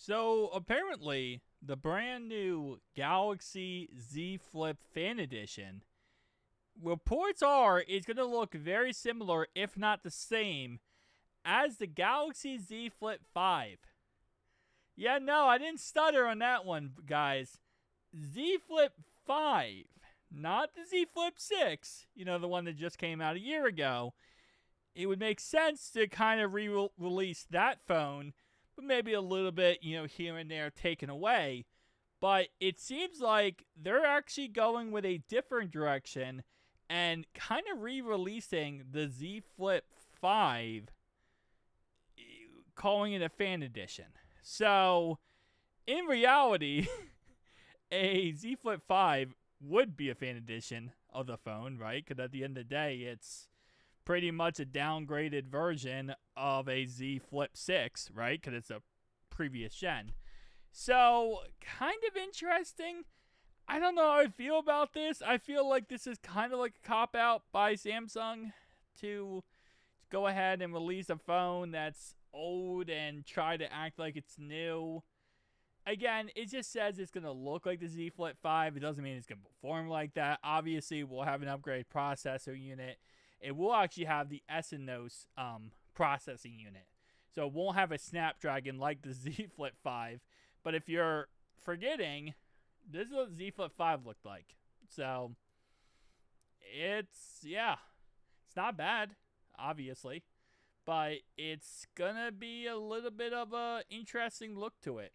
So apparently, the brand new Galaxy Z Flip Fan Edition, reports are it's going to look very similar, if not the same, as the Galaxy Z Flip 5. Yeah, no, I didn't stutter on that one, guys. Z Flip 5, not the Z Flip 6, the one that just came out a year ago. It would make sense to kind of re-release that phone, but maybe a little bit, here and there taken away. But it seems like they're actually going with a different direction and kind of re-releasing the Z Flip 5, calling it a fan edition. So, in reality, a Z Flip 5 would be a fan edition of the phone, right? Because at the end of the day, it's pretty much a downgraded version of a Z Flip 6, right? Because it's a previous gen. So, kind of interesting. I don't know how I feel about this. I feel like this is kind of like a cop-out by Samsung to go ahead and release a phone that's old and try to act like it's new. Again, it just says it's going to look like the Z Flip 5. It doesn't mean it's going to perform like that. Obviously, we'll have an upgraded processor unit. It will actually have the Exynos processing unit. So it won't have a Snapdragon like the Z Flip 5. But if you're forgetting, this is what Z Flip 5 looked like. So, it's not bad, obviously. But it's going to be a little bit of a interesting look to it.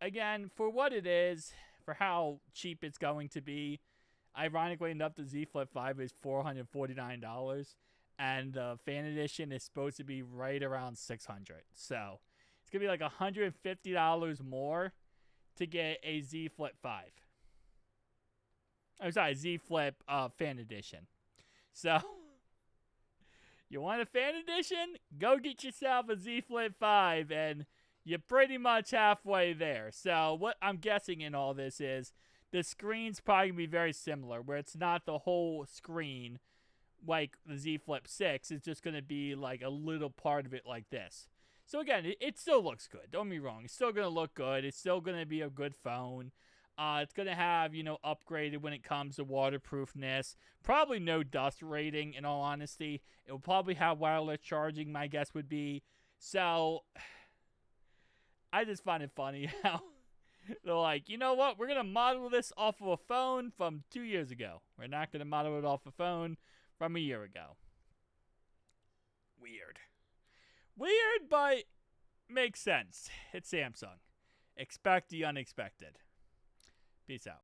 Again, for what it is, for how cheap it's going to be, ironically enough, the Z Flip 5 is $449. And the fan edition is supposed to be right around $600. So, it's going to be like $150 more to get a Z Flip 5. I'm sorry, Z Flip fan edition. So, you want a fan edition? Go get yourself a Z Flip 5 and you're pretty much halfway there. So, what I'm guessing in all this is the screen's probably going to be very similar, where it's not the whole screen like the Z Flip 6. It's just going to be like a little part of it like this. So again, it still looks good. Don't be wrong. It's still going to look good. It's still going to be a good phone. It's going to have, upgraded when it comes to waterproofness. Probably no dust rating, in all honesty. It will probably have wireless charging, my guess would be. So, I just find it funny how they're like, you know what? We're going to model this off of a phone from 2 years ago. We're not going to model it off a phone from a year ago. Weird, but makes sense. It's Samsung. Expect the unexpected. Peace out.